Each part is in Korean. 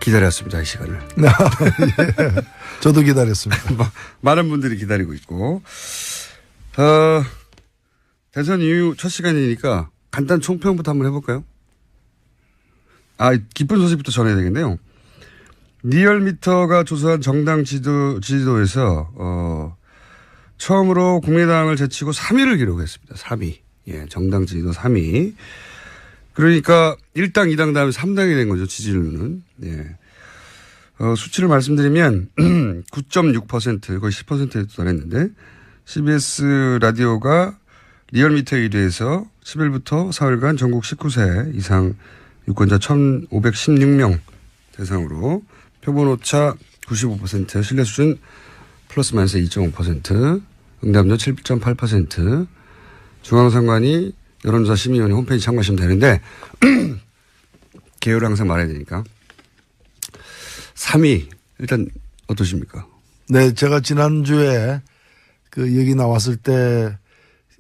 기다렸습니다. 이 시간을. 예. 저도 기다렸습니다. 많은 분들이 기다리고 있고. 대선 이후 첫 시간이니까 간단 총평부터 한번 해볼까요? 기쁜 소식부터 전해야 되겠네요. 리얼미터가 조사한 정당 지지도에서 처음으로 국민의당을 제치고 3위를 기록했습니다. 3위. 예, 정당 지지도 3위. 그러니까 1당, 2당 다음에 3당이 된 거죠. 지지율은. 예. 수치를 말씀드리면 9.6% 거의 10%에 도달했는데 CBS 라디오가 리얼미터 1위에서 10일부터 사흘간 전국 19세 이상 유권자 1,516명 대상으로 표본오차 95%, 신뢰 수준 플러스 마이너스 2.5%, 응답률 7.8%, 중앙선관위 여론조사 심의위원회 홈페이지 참고하시면 되는데 개요를 항상 말해야 되니까. 3위 일단 어떠십니까? 네, 제가 지난주에 그 얘기 나왔을 때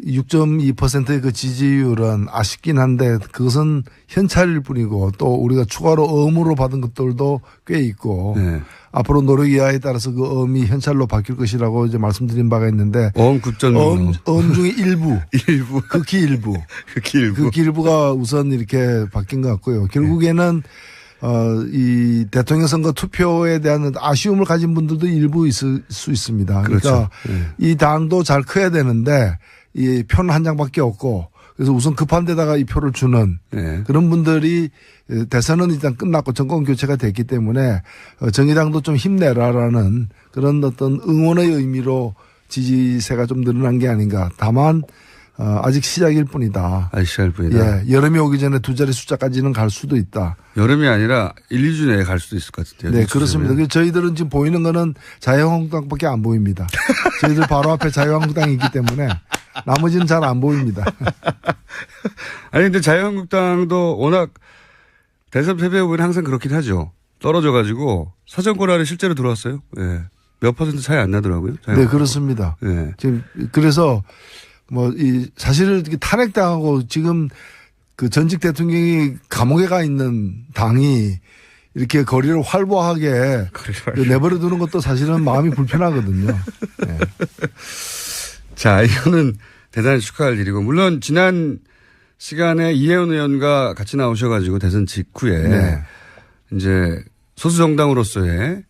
6.2%의 그 지지율은 아쉽긴 한데 그것은 현찰일 뿐이고 또 우리가 추가로 어음으로 받은 것들도 꽤 있고 네. 앞으로 노력 이하에 따라서 그 어음이 현찰로 바뀔 것이라고 이제 말씀드린 바가 있는데 어음 9.6. 어음 중에 일부. 극히 일부. 극히 일부가 우선 이렇게 바뀐 것 같고요. 결국에는 이 대통령 선거 투표에 대한 아쉬움을 가진 분들도 일부 있을 수 있습니다. 그러니까 그렇죠. 이 당도 잘 커야 되는데 이 표는 한 장밖에 없고 그래서 우선 급한 데다가 이 표를 주는 그런 분들이 대선은 일단 끝났고 정권 교체가 됐기 때문에 정의당도 좀 힘내라라는 그런 어떤 응원의 의미로 지지세가 좀 늘어난 게 아닌가. 다만 아직 시작일 뿐이다. 아직 시작일 뿐이다. 예, 여름이 오기 전에 두 자리 숫자까지는 갈 수도 있다. 여름이 아니라 1, 2주 내에 갈 수도 있을 것 같은데요. 네, 그렇습니다. 저희들은 지금 보이는 거는 자유한국당밖에 안 보입니다. 저희들 바로 앞에 자유한국당이 있기 때문에 나머지는 잘 안 보입니다. 아니 근데 자유한국당도 워낙 대선 패배 후에는 항상 그렇긴 하죠. 떨어져 가지고 사정권 안에 실제로 들어왔어요. 네. 몇 퍼센트 차이 안 나더라고요. 네, 그렇습니다. 네. 지금 그래서 사실은 탄핵당하고 지금 그 전직 대통령이 감옥에 가 있는 당이 이렇게 거리를 활보하게 내버려 두는 것도 사실은 마음이 불편하거든요. 네. 자, 이거는 대단히 축하할 일이고, 물론 지난 시간에 이혜원 의원과 같이 나오셔가지고 대선 직후에 이제 소수정당으로서의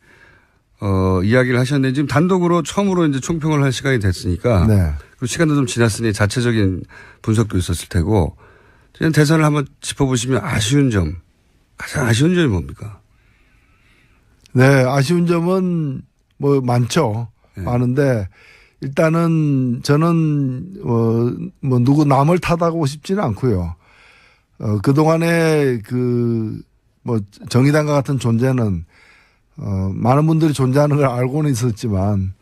이야기를 하셨는데 지금 단독으로 처음으로 이제 총평을 할 시간이 됐으니까 그리고 시간도 좀 지났으니 자체적인 분석도 있었을 테고 대선을 한번 짚어보시면 가장 아쉬운 점이 뭡니까? 네, 아쉬운 점은 많죠. 많은데 일단은 저는 누구 남을 탓하고 싶지는 않고요. 그동안에 정의당과 같은 존재는 많은 분들이 존재하는 걸 알고는 있었지만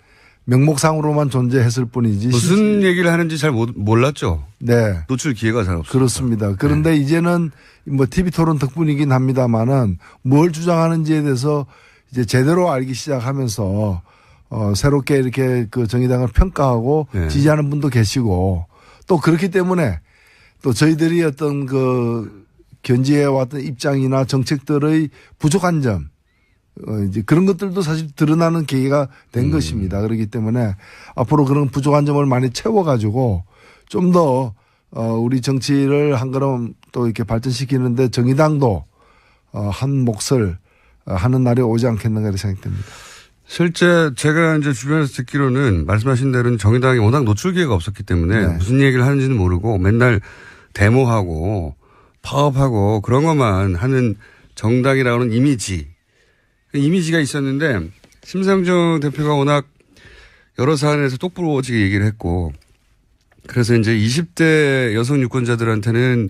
명목상으로만 존재했을 뿐이지. 무슨 얘기를 하는지 잘 몰랐죠. 네. 노출 기회가 잘 없습니다. 그렇습니다. 그런데 이제는 TV 토론 덕분이긴 합니다만은 뭘 주장하는지에 대해서 이제 제대로 알기 시작하면서 새롭게 이렇게 그 정의당을 평가하고 지지하는 분도 계시고 또 그렇기 때문에 또 저희들이 어떤 견지해왔던 입장이나 정책들의 부족한 점 이제 그런 것들도 사실 드러나는 계기가 된 것입니다. 그렇기 때문에 앞으로 그런 부족한 점을 많이 채워가지고 좀 더 우리 정치를 한 걸음 또 이렇게 발전시키는데 정의당도 한 몫을 하는 날이 오지 않겠는가 이렇게 생각됩니다. 실제 제가 이제 주변에서 듣기로는 말씀하신 대로는 정의당이 워낙 노출 기회가 없었기 때문에 무슨 얘기를 하는지는 모르고 맨날 데모하고 파업하고 그런 것만 하는 정당이라는 이미지가 있었는데 심상정 대표가 워낙 여러 사안에서 똑부러지게 얘기를 했고 그래서 이제 20대 여성 유권자들한테는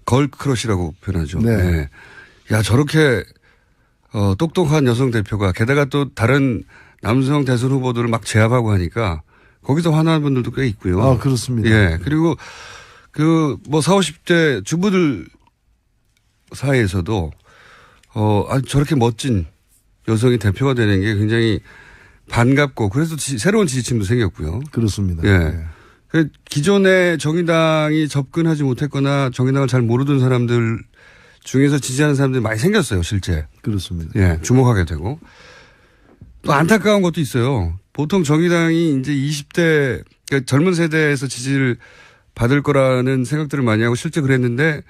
걸크러쉬라고 표현하죠. 네. 야, 저렇게 똑똑한 여성 대표가 게다가 또 다른 남성 대선 후보들을 막 제압하고 하니까 거기서 화나는 분들도 꽤 있고요. 아, 그렇습니다. 예. 그리고 40, 50대 주부들 사이에서도 저렇게 멋진 여성이 대표가 되는 게 굉장히 반갑고 그래서 새로운 지지층도 생겼고요. 그렇습니다. 예. 기존에 정의당이 접근하지 못했거나 정의당을 잘 모르던 사람들 중에서 지지하는 사람들이 많이 생겼어요, 실제. 그렇습니다. 예, 주목하게 되고. 또 안타까운 것도 있어요. 보통 정의당이 이제 20대, 그러니까 젊은 세대에서 지지를 받을 거라는 생각들을 많이 하고 실제 그랬는데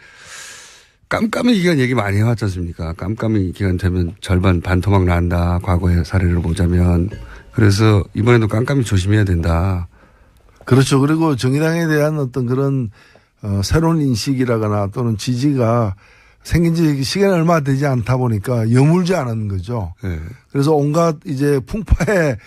깜깜이 기간 얘기 많이 해왔지 않습니까? 깜깜이 기간 되면 절반 반토막 난다. 과거의 사례를 보자면. 그래서 이번에도 깜깜이 조심해야 된다. 그렇죠. 그리고 정의당에 대한 어떤 그런 새로운 인식이라거나 또는 지지가 생긴 지 시간이 얼마 되지 않다 보니까 여물지 않은 거죠. 네. 그래서 온갖 이제 풍파에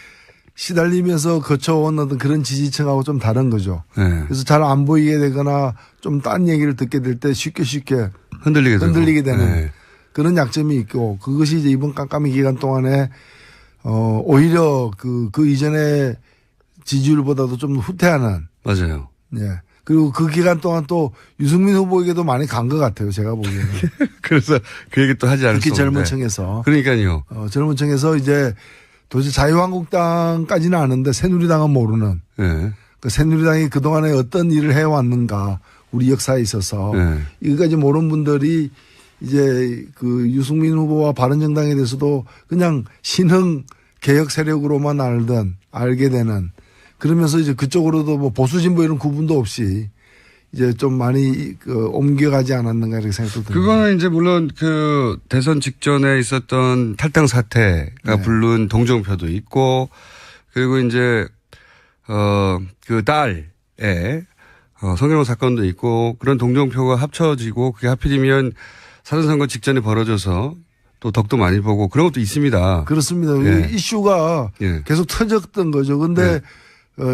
시달리면서 거쳐온 어떤 그런 지지층하고 좀 다른 거죠. 네. 그래서 잘 안 보이게 되거나 좀 딴 얘기를 듣게 될 때 쉽게 흔들리게 되는 네. 그런 약점이 있고 그것이 이제 이번 깜깜이 기간 동안에 오히려 그 이전에 지지율보다도 좀 후퇴하는. 맞아요. 예. 그리고 그 기간 동안 또 유승민 후보에게도 많이 간 것 같아요. 제가 보기에는. 그래서 그 얘기 또 하지 않을 수 특히 없는데. 젊은 층에서. 그러니까요. 젊은 층에서 이제 도대체 자유한국당까지는 아는데 새누리당은 모르는. 네. 그 새누리당이 그동안에 어떤 일을 해왔는가 우리 역사에 있어서. 네. 이거까지 모르는 분들이 이제 그 유승민 후보와 바른정당에 대해서도 그냥 신흥 개혁 세력으로만 알게 되는 그러면서 이제 그쪽으로도 뭐 보수 진보 이런 구분도 없이 이제 좀 많이 옮겨가지 않았는가 이렇게 생각도 듭니다. 그거는 이제 물론 그 대선 직전에 있었던 탈당 사태가 네. 부른 동정표도 있고 그리고 이제 그 딸의 성희롱 사건도 있고 그런 동정표가 합쳐지고 그게 하필이면 사전선거 직전에 벌어져서 또 덕도 많이 보고 그런 것도 있습니다. 그렇습니다. 예. 이슈가 예. 계속 터졌던 거죠. 그런데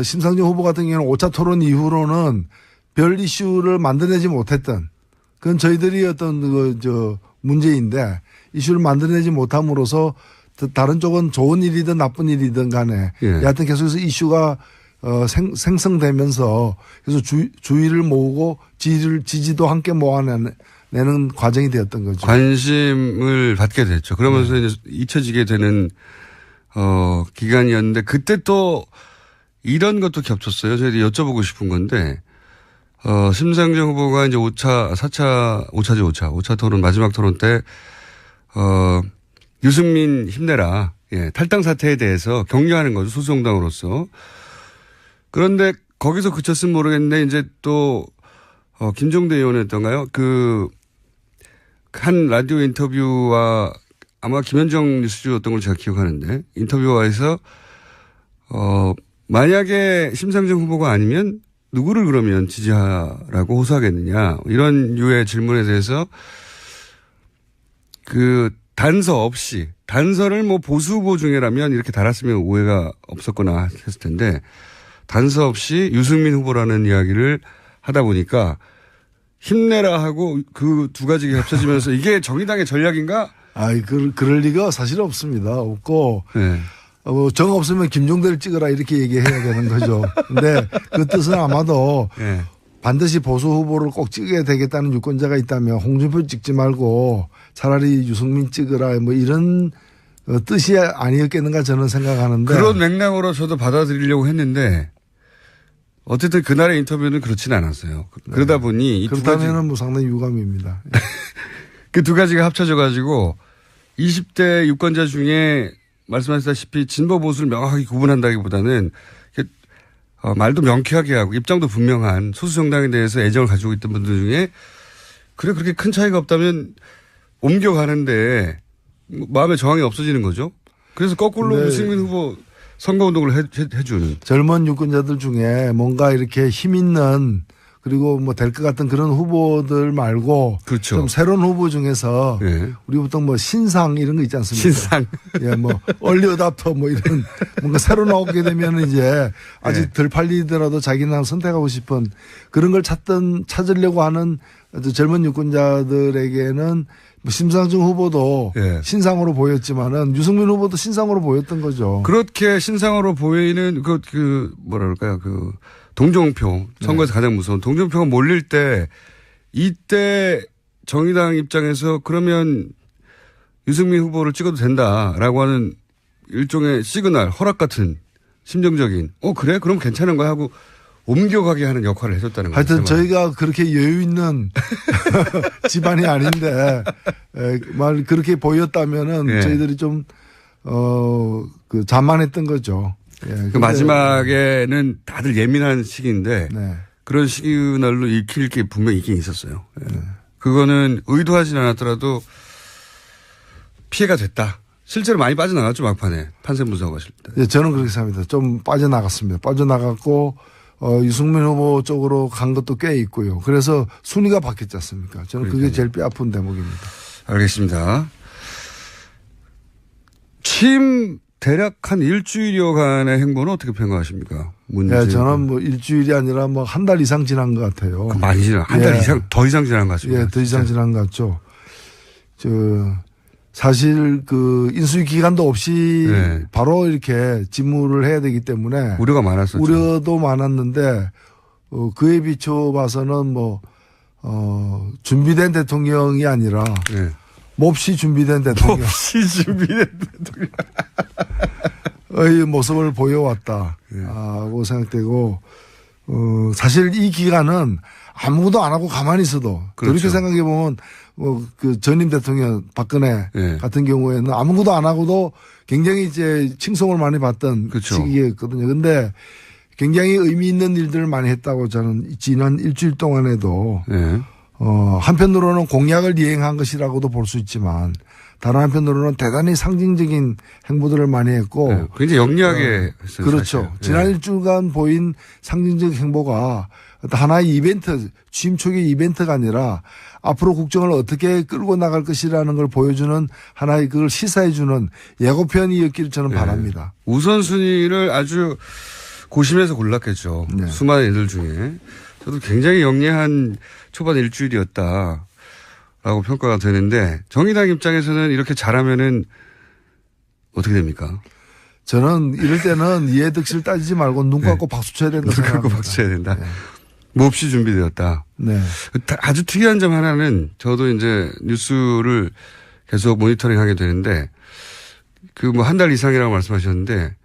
심상정 후보 같은 경우는 5차 토론 이후로는 별 이슈를 만들어내지 못했던 그건 저희들이 어떤 문제인데 이슈를 만들어내지 못함으로써 다른 쪽은 좋은 일이든 나쁜 일이든 간에 여하튼 계속해서 이슈가 생성되면서 그래서 주의를 모으고 지지도 함께 모아내는 과정이 되었던 거죠. 관심을 받게 됐죠. 그러면서 이제 잊혀지게 되는 기간이었는데 그때 또 이런 것도 겹쳤어요. 저희들이 여쭤보고 싶은 건데 심상정 후보가 이제 5차 토론 마지막 토론 때 유승민 힘내라. 예, 탈당 사태에 대해서 격려하는 거죠. 소수정당으로서. 그런데 거기서 그쳤으면 모르겠는데 이제 또 김종대 의원이었던가요? 한 라디오 인터뷰와 아마 김현정 뉴스주였던 걸 제가 기억하는데 인터뷰와에서 만약에 심상정 후보가 아니면 누구를 그러면 지지하라고 호소하겠느냐 이런 류의 질문에 대해서 그 단서를 뭐 보수 후보 중에라면 이렇게 달았으면 오해가 없었거나 했을 텐데 단서 없이 유승민 후보라는 이야기를 하다 보니까 힘내라 하고 그 두 가지가 합쳐지면서 이게 정의당의 전략인가? 그럴 리가 사실 없습니다. 없고. 네. 정 없으면 김종대를 찍어라 이렇게 얘기해야 되는 거죠. 근데 그 뜻은 아마도 네. 반드시 보수 후보를 꼭 찍어야 되겠다는 유권자가 있다면 홍준표 찍지 말고 차라리 유승민 찍어라 뭐 이런 뜻이 아니었겠는가 저는 생각하는데. 그런 맥락으로 저도 받아들이려고 했는데 어쨌든 그날의 인터뷰는 그렇지는 않았어요. 네. 그러다 보니 그렇다면은 뭐 상당히 유감입니다. 그 두 가지가 합쳐져 가지고 20대 유권자 중에 말씀하셨다시피 진보 보수를 명확하게 구분한다기보다는 말도 명쾌하게 하고 입장도 분명한 소수 정당에 대해서 애정을 가지고 있던 분들 중에 그래 그렇게 큰 차이가 없다면 옮겨가는데 마음의 저항이 없어지는 거죠. 그래서 거꾸로 유승민 후보 선거운동을 해주는. 젊은 유권자들 중에 뭔가 이렇게 힘 있는 그리고 뭐 될 것 같은 그런 후보들 말고. 그렇죠. 좀 새로운 후보 중에서. 네. 우리 보통 뭐 신상 이런 거 있지 않습니까? 신상. 예, 뭐 얼리 어답터 뭐 이런 뭔가 새로 나오게 되면 이제 아직 네. 덜 팔리더라도 자기는 선택하고 싶은 그런 걸 찾으려고 하는 젊은 유권자들에게는 뭐 심상정 후보도 네. 신상으로 보였지만은 유승민 후보도 신상으로 보였던 거죠. 그렇게 신상으로 보이는 뭐랄까요 동정표 선거에서 가장 무서운 동정표가 몰릴 때 이때 정의당 입장에서 그러면 유승민 후보를 찍어도 된다라고 하는 일종의 시그널 허락 같은 심정적인 그래 그럼 괜찮은 거야 하고 옮겨가게 하는 역할을 해줬다는 거죠. 하여튼 저희가 그렇게 여유 있는 집안이 아닌데 말 그렇게 보였다면은 예. 저희들이 좀 그 자만했던 거죠. 예. 그 마지막에는 다들 예민한 시기인데 네. 그런 시그널로 읽힐 게 분명히 있긴 있었어요. 예. 그거는 의도하진 않았더라도 피해가 됐다. 실제로 많이 빠져나갔죠, 막판에. 판세 분석하실 때. 예, 저는 그렇게 생각합니다. 좀 빠져나갔습니다. 빠져나갔고 유승민 후보 쪽으로 간 것도 꽤 있고요. 그래서 순위가 바뀌었지 않습니까? 저는 그게 제일 뼈아픈 대목입니다. 알겠습니다. 취임 대략 한 일주일여간의 행보는 어떻게 평가하십니까? 예, 저는 뭐 일주일이 아니라 뭐 한 달 이상 지난 것 같아요. 많이 지난, 한 달 이상, 더 이상 지난 것 같습니다. 예, 더 이상 지난 것 같죠. 사실 그 인수위 기간도 없이 네. 바로 이렇게 직무를 해야 되기 때문에 우려가 많았었죠. 우려도 많았는데 그에 비춰봐서는 뭐 준비된 대통령이 아니라 네. 몹시 준비된 대통령. 몹시 준비된 의 모습을 보여왔다고 생각되고 사실 이 기간은 아무것도 안 하고 가만히 있어도 그렇죠. 그렇게 생각해 보면 그 전임 대통령 박근혜 네. 같은 경우에는 아무것도 안 하고도 굉장히 이제 칭송을 많이 받던 그렇죠. 시기였거든요. 근데 굉장히 의미 있는 일들을 많이 했다고 저는 지난 일주일 동안에도 네. 한편으로는 공약을 이행한 것이라고도 볼 수 있지만 다른 한편으로는 대단히 상징적인 행보들을 많이 했고 네. 굉장히 영리하게 했어요. 그렇죠. 사실. 지난 네. 일주일간 보인 상징적 행보가 하나의 이벤트, 취임 초기 이벤트가 아니라 앞으로 국정을 어떻게 끌고 나갈 것이라는 걸 보여주는 하나의 그걸 시사해주는 예고편이었기를 저는 바랍니다. 우선순위를 아주 고심해서 골랐겠죠. 네. 수많은 일들 중에. 저도 굉장히 영리한 초반 일주일이었다라고 평가가 되는데 정의당 입장에서는 이렇게 잘하면은 어떻게 됩니까? 저는 이럴 때는 이해득실 따지지 말고 눈 감고 박수 쳐야 된다 눈 감고 생각합니다. 박수 쳐야 된다. 네. 몹시 준비되었다. 네. 아주 특이한 점 하나는 저도 이제 뉴스를 계속 모니터링 하게 되는데 그 뭐 한 달 이상이라고 말씀하셨는데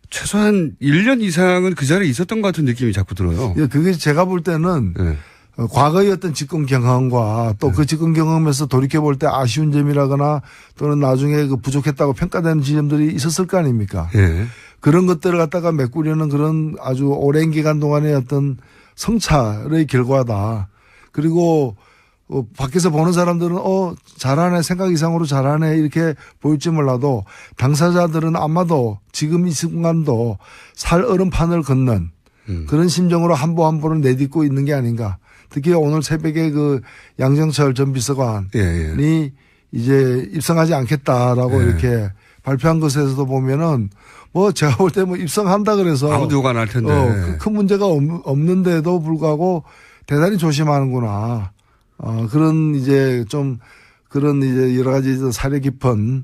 최소한 1년 이상은 그 자리에 있었던 것 같은 느낌이 자꾸 들어요. 예, 그게 제가 볼 때는 네. 과거의 어떤 집권 경험과 또 그 집권 경험에서 돌이켜볼 때 아쉬운 점이라거나 또는 나중에 그 부족했다고 평가되는 지점들이 있었을 거 아닙니까? 예. 그런 것들을 갖다가 메꾸려는 그런 아주 오랜 기간 동안의 어떤 성찰의 결과다. 그리고 밖에서 보는 사람들은 잘하네, 생각 이상으로 잘하네 이렇게 보일지 몰라도 당사자들은 아마도 지금 이 순간도 살 얼음판을 걷는 그런 심정으로 한 보 한 보를 내딛고 있는 게 아닌가. 특히 오늘 새벽에 그 양정철 전 비서관이 이제 입성하지 않겠다라고 이렇게 발표한 것에서도 보면은 뭐 제가 볼 때 뭐 입성한다 그래서 아무도 욕 안 할 텐데. 큰 문제가 없는데도 불구하고 대단히 조심하는구나. 그런 이제 좀 그런 이제 여러 가지 사려 깊은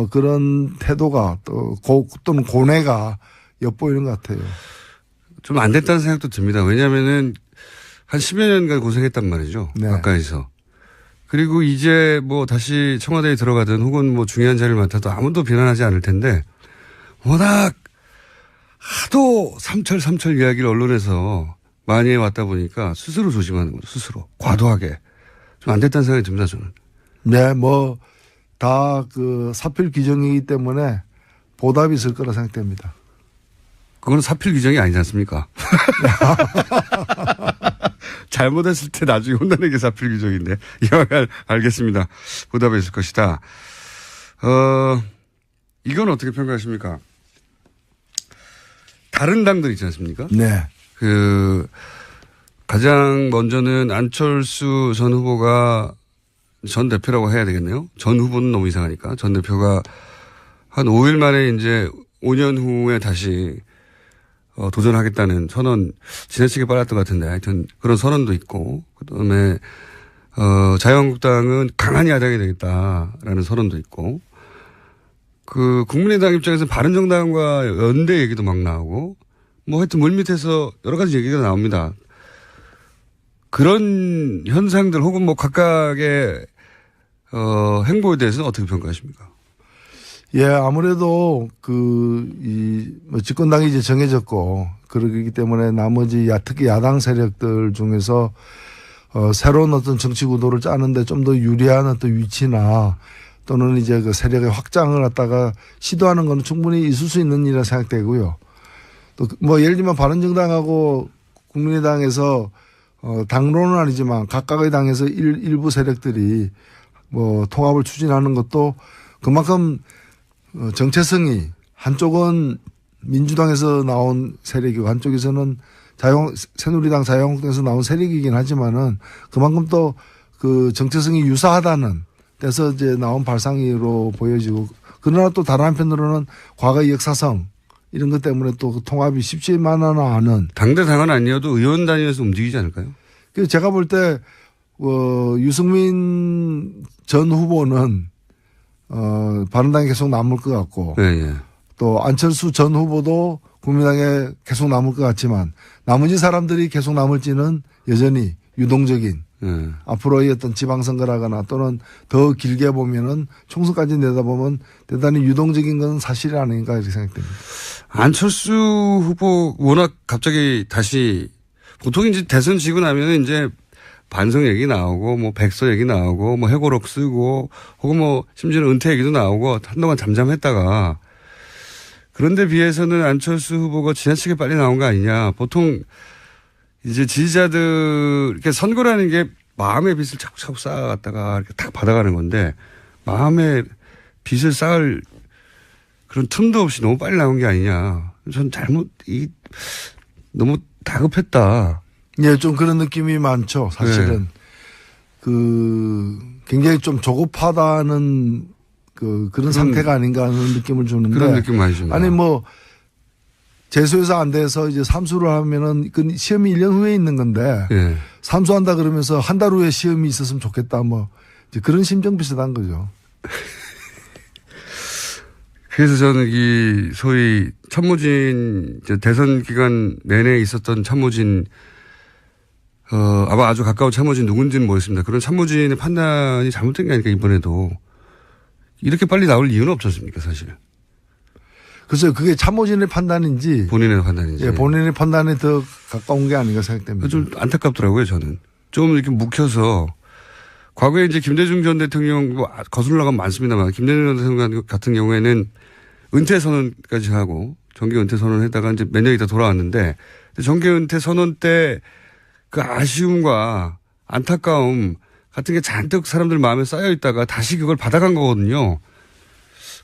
그런 태도가 또는 고뇌가 엿보이는 것 같아요. 좀 안 됐다는 생각도 듭니다. 왜냐하면은 한 10여 년간 고생했단 말이죠. 네. 가까이서. 그리고 이제 뭐 다시 청와대에 들어가든 혹은 뭐 중요한 자리를 맡아도 아무도 비난하지 않을 텐데 워낙 하도 삼철 이야기를 언론에서 많이 해왔다 보니까 스스로 조심하는 거죠. 스스로. 과도하게. 좀 안 됐다는 생각이 듭니다. 저는. 네, 뭐 다 그 사필 규정이기 때문에 보답이 있을 거라 생각됩니다. 그건 사필 규정이 아니지 않습니까? 잘못했을 때 나중에 혼나는 게 사필 규정인데. 알겠습니다. 보답이 있을 것이다. 이건 어떻게 평가하십니까? 다른 당들 있지 않습니까? 네. 가장 먼저는 안철수 전 후보가 전 대표라고 해야 되겠네요. 전 후보는 너무 이상하니까. 전 대표가 한 5일 만에 이제 5년 후에 다시 도전하겠다는 선언, 지나치게 빨랐던 것 같은데 하여튼 그런 선언도 있고, 그 다음에, 자유한국당은 강한 야당이 되겠다라는 선언도 있고, 국민의당 입장에서는 바른정당과 연대 얘기도 막 나오고, 뭐 하여튼 물밑에서 여러 가지 얘기가 나옵니다. 그런 현상들 혹은 뭐 각각의, 행보에 대해서는 어떻게 평가하십니까? 예, 아무래도 뭐 집권당이 이제 정해졌고 그러기 때문에 나머지 특히 야당 세력들 중에서 새로운 어떤 정치 구도를 짜는데 좀 더 유리한 어떤 위치나 또는 이제 그 세력의 확장을 갖다가 시도하는 건 충분히 있을 수 있는 일이라 생각되고요. 또 뭐 예를 들면 바른정당하고 국민의당에서 당론은 아니지만 각각의 당에서 일부 세력들이 뭐 통합을 추진하는 것도 그만큼 정체성이 한쪽은 민주당에서 나온 세력이고 한쪽에서는 새누리당 자유한국당에서 나온 세력이긴 하지만은 그만큼 또 그 정체성이 유사하다는 데서 이제 나온 발상으로 보여지고 그러나 또 다른 한편으로는 과거의 역사성 이런 것 때문에 또 통합이 쉽지만은 않은. 당대 당은 아니어도 의원 단위에서 움직이지 않을까요? 그래서 제가 볼 때 유승민 전 후보는 바른당에 계속 남을 것 같고 예, 예. 또 안철수 전 후보도 국민당에 계속 남을 것 같지만 나머지 사람들이 계속 남을지는 여전히 유동적인 앞으로의 어떤 지방선거라거나 또는 더 길게 보면은 총선까지 내다보면 대단히 유동적인 건 사실이 아닌가 이렇게 생각됩니다. 안철수 후보 워낙 갑자기 다시 보통 이제 대선 지고 나면 이제 반성 얘기 나오고 뭐 백서 얘기 나오고 뭐 회고록 쓰고 혹은 뭐 심지어는 은퇴 얘기도 나오고 한동안 잠잠했다가 그런데 비해서는 안철수 후보가 지나치게 빨리 나온 거 아니냐. 보통 이제 지지자들 이렇게 선거라는 게 마음의 빚을 차곡차곡 쌓아갔다가 이렇게 탁 받아가는 건데 마음의 빚을 쌓을 그런 틈도 없이 너무 빨리 나온 게 아니냐. 전 너무 다급했다. 예, 좀 그런 느낌이 많죠. 사실은. 네. 굉장히 좀 조급하다는 그런 상태가 아닌가 하는 느낌을 주는데. 그런 느낌 많이 줍니다. 아니, 뭐, 재수해서 안 돼서 이제 삼수를 하면은 그 시험이 1년 후에 있는 건데. 네. 삼수한다 그러면서 한 달 후에 시험이 있었으면 좋겠다. 뭐, 이제 그런 심정 비슷한 거죠. 그래서 저는 이 소위 참모진 대선 기간 내내 있었던 참모진 아마 아주 가까운 참모진 누군지는 모르겠습니다. 그런 참모진의 판단이 잘못된 게 아닐까 이번에도 이렇게 빨리 나올 이유는 없지 않습니까 사실. 글쎄요. 그게 참모진의 판단인지 본인의 판단인지. 예, 본인의 판단에 더 가까운 게 아닌가 생각됩니다. 좀 안타깝더라고요 저는. 좀 이렇게 묵혀서 과거에 이제 김대중 전 대통령 뭐 거슬러 나가면 많습니다만 김대중 전 대통령 같은 경우에는 은퇴 선언까지 하고 정계 은퇴 선언을 했다가 이제 몇 년 있다 돌아왔는데 정계 은퇴 선언 때 그 아쉬움과 안타까움 같은 게 잔뜩 사람들 마음에 쌓여 있다가 다시 그걸 받아간 거거든요.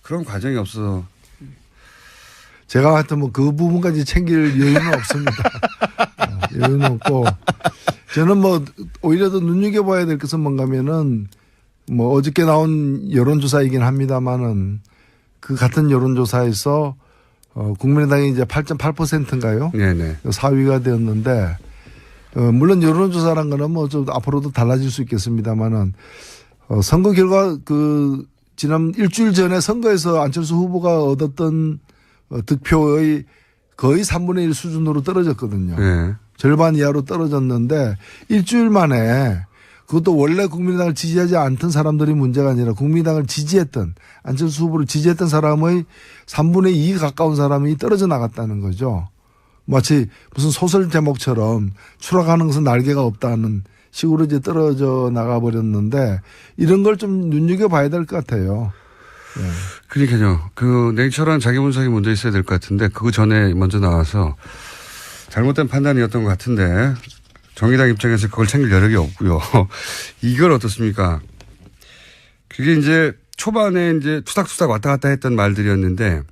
그런 과정이 없어서. 제가 하여튼 뭐 그 부분까지 챙길 여유는 없습니다. 여유는 없고. 저는 뭐 오히려 더 눈여겨봐야 될 것은 뭔가면은 뭐 어저께 나온 여론조사이긴 합니다만은 그 같은 여론조사에서 국민의당이 이제 8.8%인가요? 네네. 4위가 되었는데 물론 여론조사란 거는 뭐 좀 앞으로도 달라질 수 있겠습니다만은 선거 결과 지난 일주일 전에 선거에서 안철수 후보가 얻었던 득표의 거의 3분의 1 수준으로 떨어졌거든요. 네. 절반 이하로 떨어졌는데 일주일 만에 그것도 원래 국민의당을 지지하지 않던 사람들이 문제가 아니라 국민의당을 지지했던 안철수 후보를 지지했던 사람의 3분의 2 가까운 사람이 떨어져 나갔다는 거죠. 마치 무슨 소설 제목처럼 추락하는 것은 날개가 없다는 식으로 이제 떨어져 나가버렸는데 이런 걸 좀 눈여겨봐야 될 것 같아요. 네. 그러니까요. 냉철한 자기 분석이 먼저 있어야 될 것 같은데 그거 전에 먼저 나와서 잘못된 판단이었던 것 같은데 정의당 입장에서 그걸 챙길 여력이 없고요. 이걸 어떻습니까? 그게 이제 초반에 이제 투닥투닥 왔다 갔다 했던 말들이었는데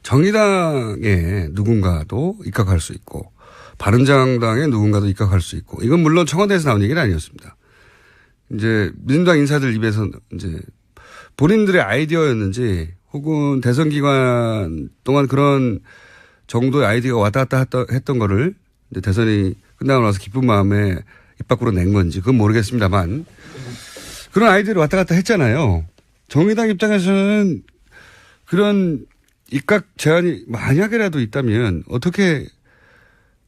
정의당에 누군가도 입각할 수 있고 바른정당에 누군가도 입각할 수 있고 이건 물론 청와대에서 나온 얘기는 아니었습니다. 이제 민주당 인사들 입에서 이제 본인들의 아이디어였는지 혹은 대선 기간 동안 그런 정도의 아이디어가 왔다 갔다 했던 거를 이제 대선이 끝나고 나서 기쁜 마음에 입 밖으로 낸 건지 그건 모르겠습니다만 그런 아이디어를 왔다 갔다 했잖아요. 정의당 입장에서는 그런 입각 제한이 만약이라도 있다면 어떻게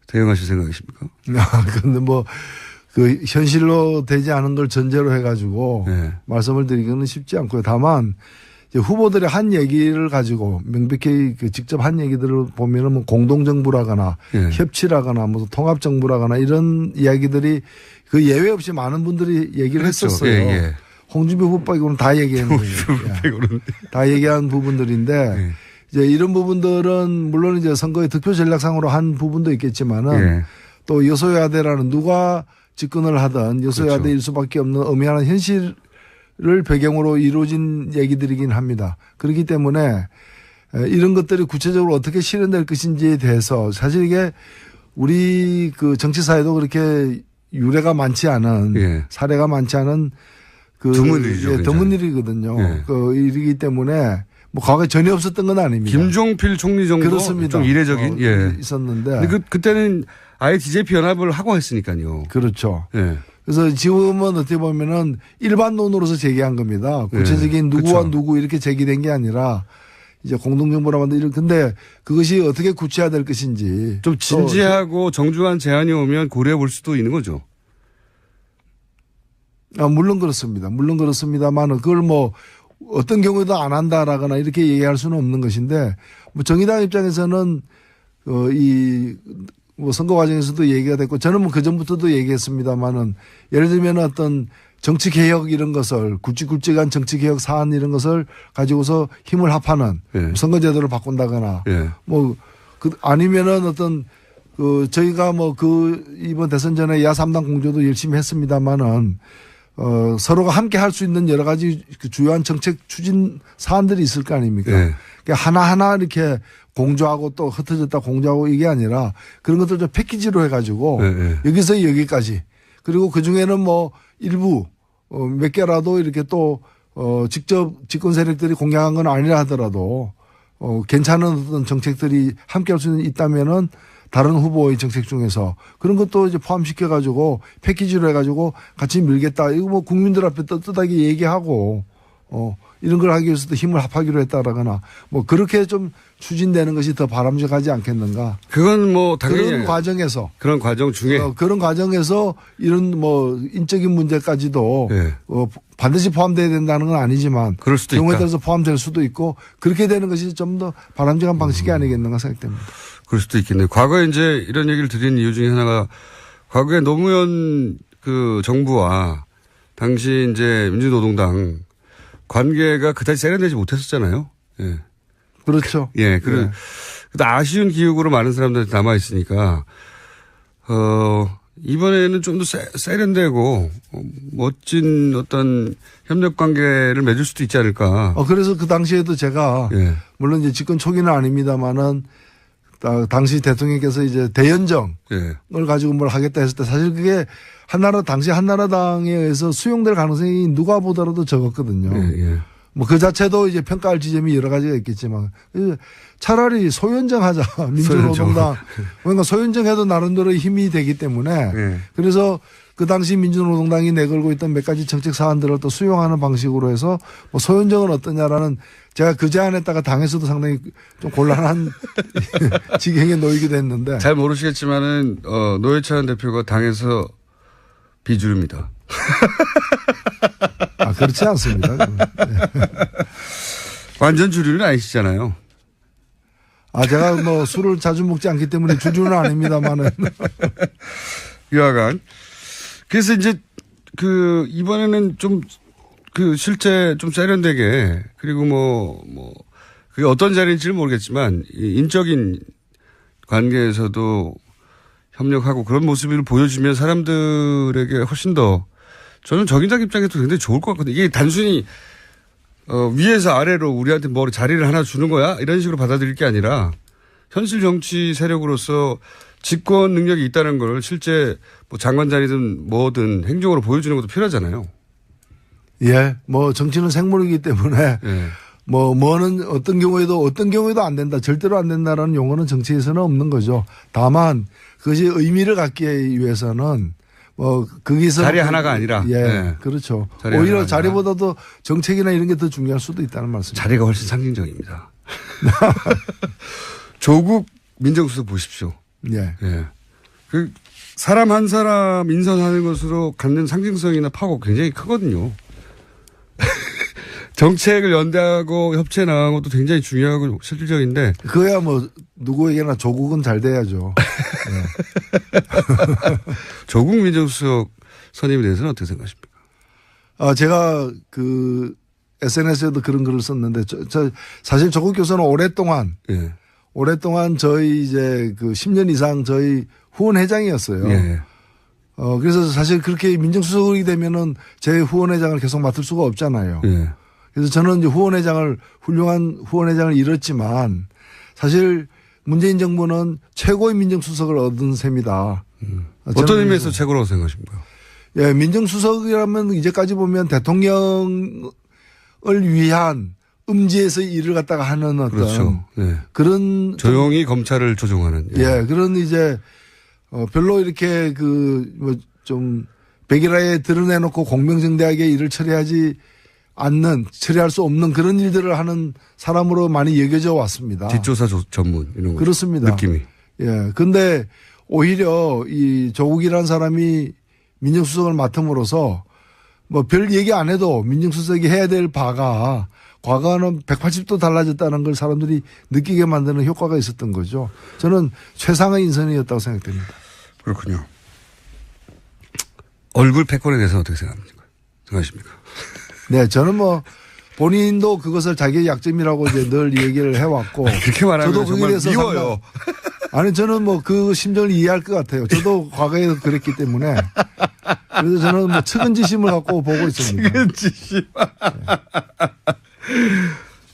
대응하실 생각이십니까? 근데 뭐 현실로 되지 않은 걸 전제로 해가지고 네. 말씀을 드리기는 쉽지 않고요. 다만 이제 후보들이 한 얘기를 가지고 명백히 그 직접 한 얘기들을 보면은 뭐 공동정부라거나 예. 협치라거나 무슨 통합정부라거나 이런 이야기들이 그 예외 없이 많은 분들이 얘기를 그렇죠. 했었어요. 예, 예. 홍준표 후보 빼고는 다 얘기했는 거예요. 빼고는. 다 얘기한 부분들인데 예. 이제 이런 부분들은 물론 이제 선거의 득표 전략상으로 한 부분도 있겠지만은 예. 또 여소야대라는 누가 집권을 하든 여소야대일 그렇죠. 수밖에 없는 엄연한 현실을 배경으로 이루어진 얘기들이긴 합니다. 그렇기 때문에 이런 것들이 구체적으로 어떻게 실현될 것인지에 대해서 사실 이게 우리 그 정치사에도 그렇게 유례가 많지 않은 예. 사례가 많지 않은 그 드문 일이죠, 예, 드문 일이거든요. 예. 그 일이기 때문에 뭐 과거에 전혀 없었던 건 아닙니다. 김종필 총리 정도 그렇습니다. 좀 이례적인 예. 있었는데. 근데 그때는 아예 DJP 연합을 하고 했으니까요. 그렇죠. 예. 그래서 지금은 어떻게 보면은 일반론으로서 제기한 겁니다. 구체적인 예. 누구와 그렇죠. 누구 이렇게 제기된 게 아니라 이제 공동정부라 만든 이런 근데 그것이 어떻게 구체화될 것인지 좀 진지하고 정중한 제안이 오면 고려해 볼 수도 있는 거죠. 물론 그렇습니다. 물론 그렇습니다만 그걸 뭐 어떤 경우에도 안 한다라거나 이렇게 얘기할 수는 없는 것인데 뭐 정의당 입장에서는 뭐 선거 과정에서도 얘기가 됐고 저는 뭐 그전부터도 얘기했습니다만은 예를 들면 어떤 정치 개혁 이런 것을 굵직굵직한 정치 개혁 사안 이런 것을 가지고서 힘을 합하는 예. 선거제도를 바꾼다거나 예. 뭐 아니면은 어떤 저희가 뭐 이번 대선 전에 야 3당 공조도 열심히 했습니다만은 서로가 함께 할 수 있는 여러 가지 그 주요한 정책 추진 사안들이 있을 거 아닙니까? 네. 그러니까 하나하나 이렇게 공조하고 또 흩어졌다 공조하고 이게 아니라 그런 것들 좀 패키지로 해가지고 여기서 여기까지 그리고 그 중에는 뭐 일부 몇 개라도 이렇게 또 직접 집권 세력들이 공약한 건 아니라 하더라도 괜찮은 어떤 정책들이 함께 할 수 있다면은 다른 후보의 정책 중에서 그런 것도 이제 포함시켜가지고 패키지로 해가지고 같이 밀겠다. 이거 뭐 국민들 앞에 떳떳하게 얘기하고, 이런 걸 하기 위해서도 힘을 합하기로 했다라거나 뭐 그렇게 좀 추진되는 것이 더 바람직하지 않겠는가. 그건 뭐 당연히 그런 과정에서. 그런 과정 중에. 그런 과정에서 이런 뭐 인적인 문제까지도 네. 반드시 포함되어야 된다는 건 아니지만 그럴 수도 경우에 있다. 따라서 포함될 수도 있고 그렇게 되는 것이 좀 더 바람직한 방식이 아니겠는가 생각됩니다. 그럴 수도 있겠네요. 과거에 이제 이런 얘기를 드린 이유 중에 하나가 과거에 노무현 그 정부와 당시 이제 민주노동당 관계가 그다지 세련되지 못했었잖아요. 예. 그렇죠. 예. 그런 아쉬운 기억으로 많은 사람들이 남아 있으니까 이번에는 좀 더 세련되고 멋진 어떤 협력 관계를 맺을 수도 있지 않을까. 그래서 그 당시에도 제가 예. 물론 이제 집권 초기는 아닙니다만은 당시 대통령께서 이제 대연정을 예. 가지고 뭘 하겠다 했을 때 사실 그게 당시 한나라당에 의해서 수용될 가능성이 누가 보더라도 적었거든요. 예. 예. 뭐 그 자체도 이제 평가할 지점이 여러 가지가 있겠지만 차라리 소연정 하자. 민주노동당. 그러니까 소연정 해도 나름대로 힘이 되기 때문에 예. 그래서 그 당시 민주노동당이 내걸고 있던 몇 가지 정책 사안들을 또 수용하는 방식으로 해서 뭐 소연정은 어떠냐라는 제가 그 제안했다가 당에서도 상당히 좀 곤란한 지경에 놓이기도 했는데. 잘 모르시겠지만은 노회찬 대표가 당에서 비주류입니다. 그렇지 않습니다. 완전 주류는 아니시잖아요. 제가 뭐 술을 자주 먹지 않기 때문에 주류는 아닙니다만은. 여하간. 그래서 이제 이번에는 좀 실제 좀 세련되게 그리고 그게 어떤 자리인지는 모르겠지만 인적인 관계에서도 협력하고 그런 모습을 보여주면 사람들에게 훨씬 더 저는 정의당 입장에도 굉장히 좋을 것 같거든요. 이게 단순히 위에서 아래로 우리한테 뭐 자리를 하나 주는 거야 이런 식으로 받아들일 게 아니라 현실 정치 세력으로서 집권 능력이 있다는 걸 실제 뭐 장관 자리든 뭐든 행정으로 보여주는 것도 필요하잖아요. 예, 뭐 정치는 생물이기 때문에 예. 뭐는 어떤 경우에도 안 된다, 절대로 안 된다라는 용어는 정치에서는 없는 거죠. 다만 그것이 의미를 갖기 위해서는 거기서 자리 하나가 아니라. 예, 네. 그렇죠. 자리 오히려 하나가 자리보다도 정책이나 이런 게 더 중요할 수도 있다는 말씀입니다. 자리가 훨씬 상징적입니다. 조국 민정수석 보십시오. 예. 예. 사람 한 사람 인선하는 것으로 갖는 상징성이나 파고 굉장히 크거든요. 정책을 연대하고 협치에 나가는 것도 굉장히 중요하고 실질적인데. 그거야 뭐 누구에게나 조국은 잘 돼야죠. 네. 조국 민정수석 선임에 대해서는 어떻게 생각하십니까? 제가 그 SNS에도 그런 글을 썼는데 사실 조국 교수는 오랫동안 저희 이제 그 10년 이상 저희 후원회장이었어요. 예. 그래서 사실 그렇게 민정수석이 되면은 제 후원회장을 계속 맡을 수가 없잖아요. 예. 그래서 저는 이제 훌륭한 후원회장을 잃었지만 사실 문재인 정부는 최고의 민정수석을 얻은 셈이다. 어떤 의미에서 최고라고 생각하십니까? 예, 민정수석이라면 이제까지 보면 대통령을 위한 음지에서 일을 갖다가 하는 어떤 그렇죠. 네. 그런 조용히 검찰을 조종하는. 예, 그런 이제 별로 이렇게 그 뭐 좀 백일화에 드러내놓고 공명정대하게 일을 처리할 수 없는 그런 일들을 하는 사람으로 많이 여겨져 왔습니다. 뒷조사 전문 이런 거. 그렇습니다. 느낌이. 예, 근데 오히려 이 조국이라는 사람이 민정수석을 맡음으로써 뭐 별 얘기 안 해도 민정수석이 해야 될 바가 과거와는 180도 달라졌다는 걸 사람들이 느끼게 만드는 효과가 있었던 거죠. 저는 최상의 인선이었다고 생각됩니다. 그렇군요. 얼굴 패권에 대해서 어떻게 생각하십니까? 네, 저는 뭐 본인도 그것을 자기의 약점이라고 이제 늘 얘기를 해왔고. 그렇게 말하면 저도 정말 미워요. 아니, 저는 뭐 그 심정을 이해할 것 같아요. 저도 과거에 그랬기 때문에. 그래서 저는 뭐 측은지심을 갖고 보고 있습니다. 측은지심.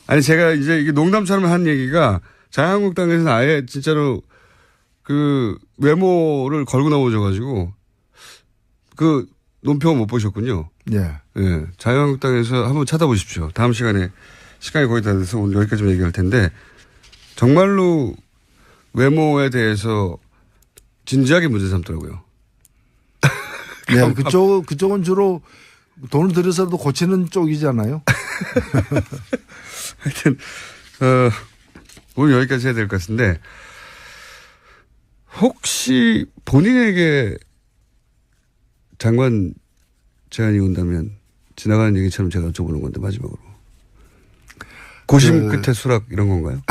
아니, 제가 이제 이게 농담처럼 한 얘기가 자유한국당에서는 아예 진짜로 그 외모를 걸고 나오셔가지고 그 논평 못 보셨군요. 예. 예. 자유한국당에서 한번 찾아보십시오. 다음 시간에 시간이 거의 다 돼서 오늘 여기까지만 얘기할 텐데 정말로 외모에 대해서 진지하게 문제 삼더라고요. 네. 그쪽은 주로 돈을 들여서도 고치는 쪽이잖아요. 하여튼, 오늘 여기까지 해야 될 것 같은데 혹시 본인에게 장관 제안이 온다면 지나가는 얘기처럼 제가 여쭤보는 건데 마지막으로. 고심 끝에 수락 이런 건가요?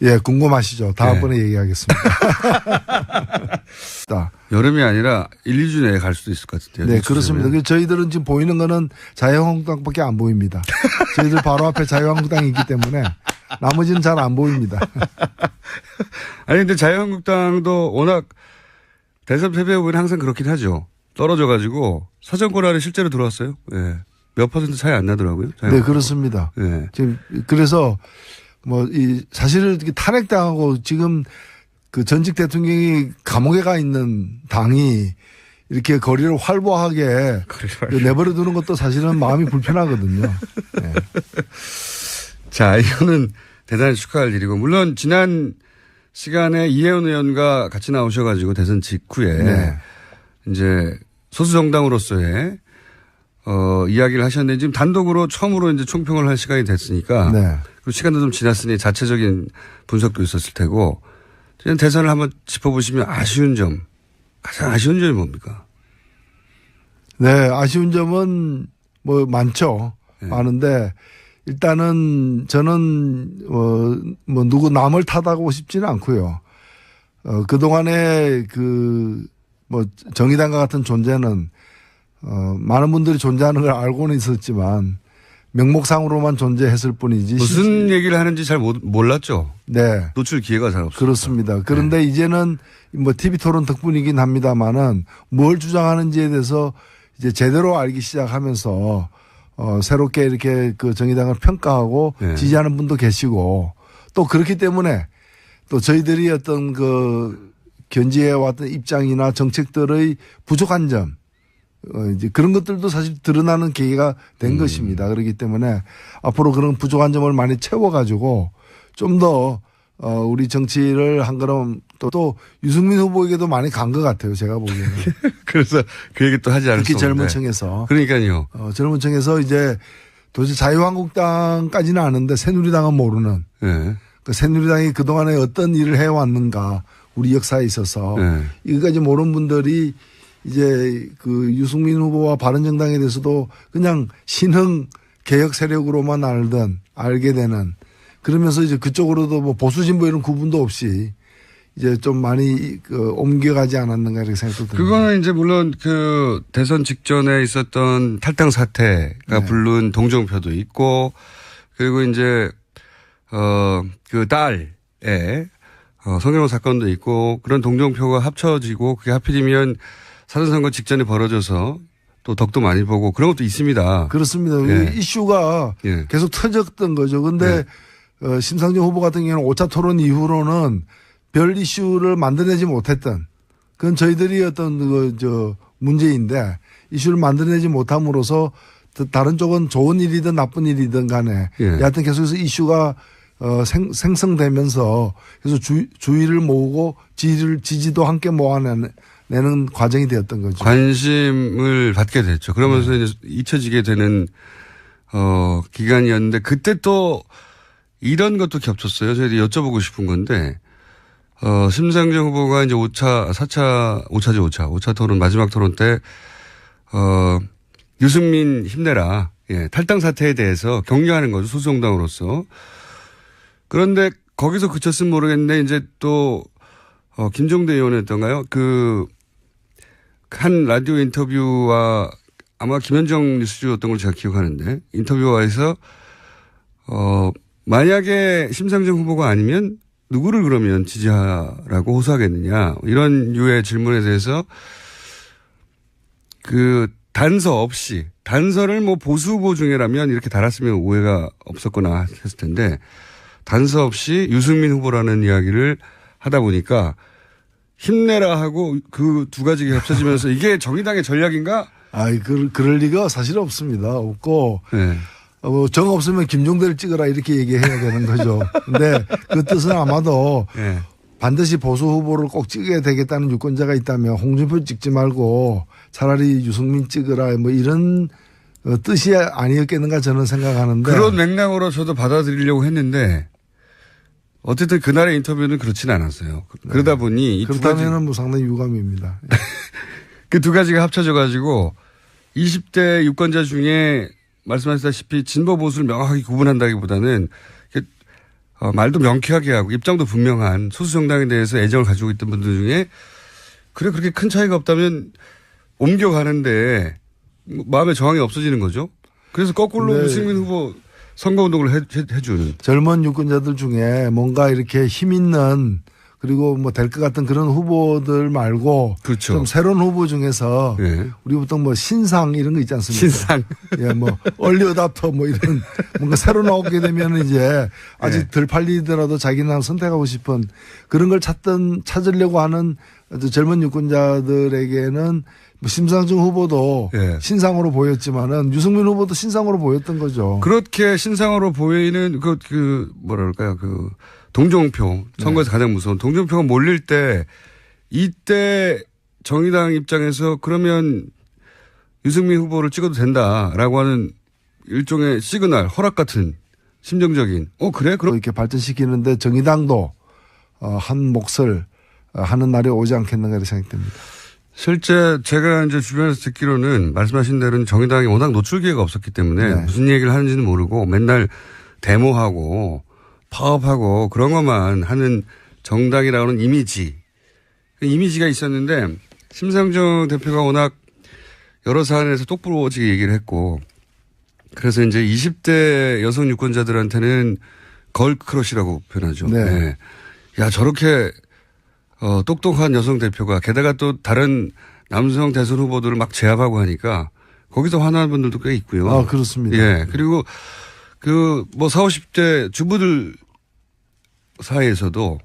예, 궁금하시죠? 다음번에 네. 얘기하겠습니다. 여름이 아니라 1, 2주 내에 갈 수도 있을 것 같은데요. 네, 그렇습니다. 저희들은 지금 보이는 거는 자유한국당밖에 안 보입니다. 저희들 바로 앞에 자유한국당이 있기 때문에 나머지는 잘 안 보입니다. 아니, 근데 자유한국당도 워낙 대선 패배 후에는 항상 그렇긴 하죠. 떨어져가지고 사정권 안에 실제로 들어왔어요. 예. 몇 퍼센트 차이 안 나더라고요. 네, 그렇습니다. 예. 지금 그래서 사실 탄핵당하고 지금 그 전직 대통령이 감옥에 가 있는 당이 이렇게 거리를 활보하게 내버려 두는 것도 사실은 마음이 불편하거든요. 네. 자, 이거는 대단히 축하할 일이고, 물론 지난 시간에 이혜원 의원과 같이 나오셔가지고 대선 직후에 네. 이제 소수정당으로서의 이야기를 하셨는데 지금 단독으로 처음으로 이제 총평을 할 시간이 됐으니까 네. 그리고 시간도 좀 지났으니 자체적인 분석도 있었을 테고 대선을 한번 짚어보시면 가장 아쉬운 점이 뭡니까? 네, 아쉬운 점은 뭐 많죠. 네. 많은데 일단은 저는 누구 남을 탓하고 싶지는 않고요. 그동안에 정의당과 같은 존재는 많은 분들이 존재하는 걸 알고는 있었지만 명목상으로만 존재했을 뿐이지. 무슨 얘기를 하는지 잘 몰랐죠. 네. 노출 기회가 잘 없습니다. 그렇습니다. 그런데 네. 이제는 TV 토론 덕분이긴 합니다만은 뭘 주장하는지에 대해서 이제 제대로 알기 시작하면서 새롭게 이렇게 그 정의당을 평가하고 네. 지지하는 분도 계시고 또 그렇기 때문에 또 저희들이 어떤 견지해 왔던 입장이나 정책들의 부족한 점 이제 그런 것들도 사실 드러나는 계기가 된 것입니다. 그렇기 때문에 앞으로 그런 부족한 점을 많이 채워가지고 좀 더 우리 정치를 한 걸음 또 유승민 후보에게도 많이 간 것 같아요. 제가 보기에는. 그래서 그 얘기 또 하지 않을 수 없는데. 젊은 층에서. 그러니까요. 젊은 층에서 이제 도대체 자유한국당까지는 아는데 새누리당은 모르는. 네. 그 새누리당이 그동안에 어떤 일을 해왔는가 우리 역사에 있어서. 네. 이거까지 모르는 분들이 이제 그 유승민 후보와 바른정당에 대해서도 그냥 신흥 개혁 세력으로만 알게 되는, 그러면서 이제 그쪽으로도 뭐 보수 진보 이런 구분도 없이 이제 좀 많이 옮겨가지 않았는가 이렇게 생각도 듭니다. 그거는 이제 물론 그 대선 직전에 있었던 탈당 사태가 부른 동정표도 있고, 그리고 이제 그 딸의 성희롱 사건도 있고, 그런 동정표가 합쳐지고 그게 하필이면 사전선거 직전에 벌어져서 또 덕도 많이 보고 그런 것도 있습니다. 그렇습니다. 예. 이슈가 예. 계속 터졌던 거죠. 근데 심상정 후보 같은 경우는 5차 토론 이후로는 별 이슈를 만들어내지 못했던, 그건 저희들이 어떤 문제인데, 이슈를 만들어내지 못함으로써 다른 쪽은 좋은 일이든 나쁜 일이든 간에 여하튼 계속해서 이슈가 생성되면서 그래서 주의를 모으고 지지도 함께 모아내는 과정이 되었던 거죠. 관심을 받게 됐죠. 그러면서 이제 잊혀지게 되는 기간이었는데, 그때 또 이런 것도 겹쳤어요. 저희들이 여쭤보고 싶은 건데, 심상정 후보가 이제 5차 토론, 마지막 토론 때, 유승민 힘내라. 예, 탈당 사태에 대해서 격려하는 거죠. 소수정당으로서. 그런데 거기서 그쳤으면 모르겠는데, 이제 또, 김종대 의원이었던가요? 한 라디오 인터뷰와 아마 김현정 뉴스주였던 걸 제가 기억하는데, 인터뷰와에서, 만약에 심상정 후보가 아니면 누구를 그러면 지지하라고 호소하겠느냐, 이런 류의 질문에 대해서 단서를 뭐 보수 후보 중에라면 이렇게 달았으면 오해가 없었거나 했을 텐데, 단서 없이 유승민 후보라는 이야기를 하다 보니까 힘내라 하고 그 두 가지가 합쳐지면서 이게 정의당의 전략인가? 그럴 리가 사실 없습니다. 없고. 네. 정 없으면 김종대를 찍어라 이렇게 얘기해야 되는 거죠. 근데 그 뜻은 아마도 반드시 보수 후보를 꼭 찍어야 되겠다는 유권자가 있다면 홍준표 찍지 말고 차라리 유승민 찍어라 뭐 이런 뜻이 아니었겠는가 저는 생각하는데. 그런 맥락으로 저도 받아들이려고 했는데 어쨌든 그날의 인터뷰는 그렇지는 않았어요. 그러다 보니 그렇다면 뭐 상당히 유감입니다. 그 두 가지가 합쳐져 가지고 20대 유권자 중에 말씀하셨다시피 진보 보수를 명확하게 구분한다기보다는 말도 명쾌하게 하고 입장도 분명한 소수 정당에 대해서 애정을 가지고 있던 분들 중에 그렇게 큰 차이가 없다면 옮겨가는데 마음의 저항이 없어지는 거죠. 그래서 거꾸로 유승민 후보 선거운동을 해주는. 젊은 유권자들 중에 뭔가 이렇게 힘 있는 그리고 뭐 될 것 같은 그런 후보들 말고. 그렇죠. 좀 새로운 후보 중에서 우리 보통 뭐 신상 이런 거 있지 않습니까? 신상. 예, 뭐 얼리 어답터 뭐 이런 뭔가 새로 나오게 되면 이제 아직 덜 팔리더라도 자기는 선택하고 싶은 그런 걸 찾으려고 하는 젊은 유권자들에게는 뭐 심상정 후보도 신상으로 보였지만은 유승민 후보도 신상으로 보였던 거죠. 그렇게 신상으로 보이는 뭐랄까요, 동정표, 선거에서 가장 무서운 동정표가 몰릴 때, 이때 정의당 입장에서 그러면 유승민 후보를 찍어도 된다라고 하는 일종의 시그널, 허락 같은 심정적인, 그래? 그럼 이렇게 발전시키는데 정의당도 한 몫을 하는 날이 오지 않겠는가 이렇게 생각됩니다. 실제 제가 이제 주변에서 듣기로는 말씀하신 대로는 정의당이 워낙 노출 기회가 없었기 때문에 무슨 얘기를 하는지는 모르고 맨날 데모하고 파업하고 그런 것만 하는 정당이라고는 이미지가 있었는데, 심상정 대표가 워낙 여러 사안에서 똑부러지게 얘기를 했고, 그래서 이제 20대 여성 유권자들한테는 걸크러쉬라고 표현하죠. 네. 야, 저렇게 똑똑한 여성 대표가 게다가 또 다른 남성 대선 후보들을 막 제압하고 하니까 거기서 화나는 분들도 꽤 있고요. 그렇습니다. 예. 그리고 40, 50대 주부들 사이에서도,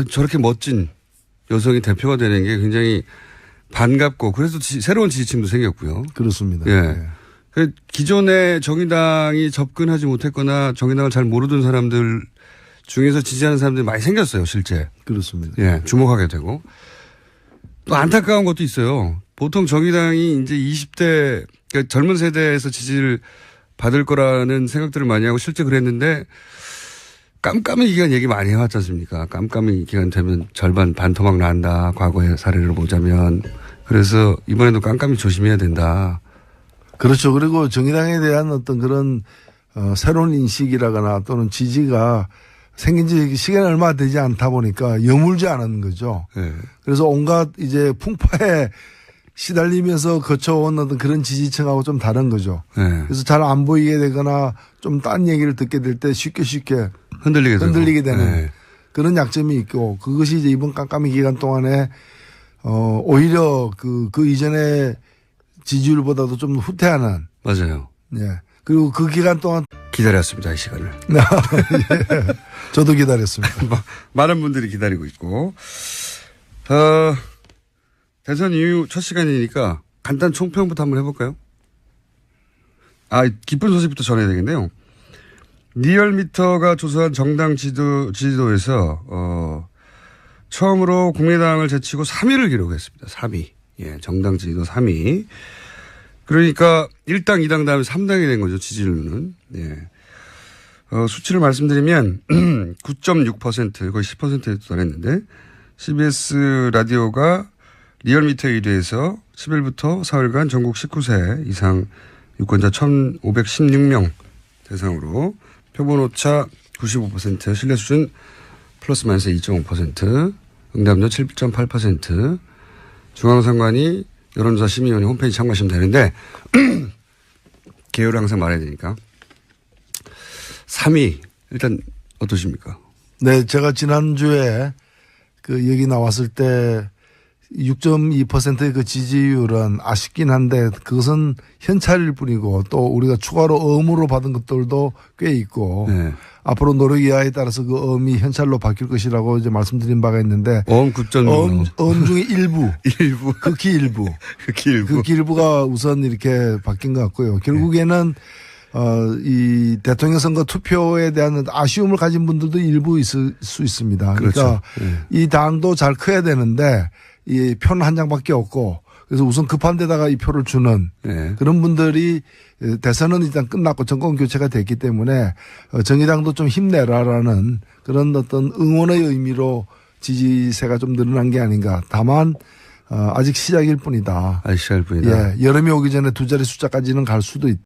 저렇게 멋진 여성이 대표가 되는 게 굉장히 반갑고, 그래서 새로운 지지층도 생겼고요. 그렇습니다. 예. 기존에 정의당이 접근하지 못했거나 정의당을 잘 모르던 사람들 중에서 지지하는 사람들이 많이 생겼어요, 실제. 그렇습니다. 예. 주목하게 되고. 또 안타까운 것도 있어요. 보통 정의당이 이제 20대, 그러니까 젊은 세대에서 지지를 받을 거라는 생각들을 많이 하고 실제 그랬는데, 깜깜이 기간 얘기 많이 해왔지 않습니까? 깜깜이 기간 되면 절반 반토막 난다. 과거의 사례를 보자면. 그래서 이번에도 깜깜이 조심해야 된다. 그렇죠. 그리고 정의당에 대한 어떤 그런 새로운 인식이라거나 또는 지지가 생긴 지 시간이 얼마 되지 않다 보니까 여물지 않은 거죠. 네. 그래서 온갖 이제 풍파에 시달리면서 거쳐온 어떤 그런 지지층하고 좀 다른 거죠. 네. 그래서 잘 안 보이게 되거나 좀 딴 얘기를 듣게 될 때 쉽게 흔들리게 되는 네. 그런 약점이 있고 그것이 이제 이번 깜깜이 기간 동안에 오히려 그 이전에 지지율보다도 좀 후퇴하는. 맞아요. 예. 그리고 그 기간 동안 기다렸습니다. 이 시간을. 예. 저도 기다렸습니다. 많은 분들이 기다리고 있고. 대선 이후 첫 시간이니까 간단 총평부터 한번 해볼까요? 기쁜 소식부터 전해야 되겠네요. 리얼미터가 조사한 정당 지지도에서 처음으로 국민의당을 제치고 3위를 기록했습니다. 3위. 예, 정당 지지도 3위. 그러니까 1당, 2당 다음에 3당이 된 거죠. 지지율은. 예. 수치를 말씀드리면 9.6% 거의 10%에 도달했는데 CBS 라디오가 리얼미터 1위에서 10일부터 사흘간 전국 19세 이상 유권자 1,516명 대상으로 표본오차 95%, 신뢰 수준 플러스 마이너스 2.5%, 응답률 7.8%, 중앙선관위 여론조사 심의위원회 홈페이지 참고하시면 되는데 개요를 항상 말해야 되니까 3위 일단 어떠십니까? 네, 제가 지난주에 그 얘기 나왔을 때 6.2%의 그 지지율은 아쉽긴 한데 그것은 현찰일 뿐이고 또 우리가 추가로 어음으로 받은 것들도 꽤 있고 네. 앞으로 노력 이하에 따라서 그 어음이 현찰로 바뀔 것이라고 이제 말씀드린 바가 있는데 어음 9.6. 어음 중에 일부. 극히 일부. 극히 일부가 우선 이렇게 바뀐 것 같고요. 결국에는 이 대통령 선거 투표에 대한 아쉬움을 가진 분들도 일부 있을 수 있습니다. 그러니까 그렇죠. 이 당도 잘 커야 되는데 이 표는 한 장밖에 없고 그래서 우선 급한 데다가 이 표를 주는 그런 분들이 대선은 일단 끝났고 정권 교체가 됐기 때문에 정의당도 좀 힘내라라는 그런 어떤 응원의 의미로 지지세가 좀 늘어난 게 아닌가. 다만 아직 시작일 뿐이다. 아직 시작일 뿐이다. 예, 여름이 오기 전에 두 자리 숫자까지는 갈 수도 있다.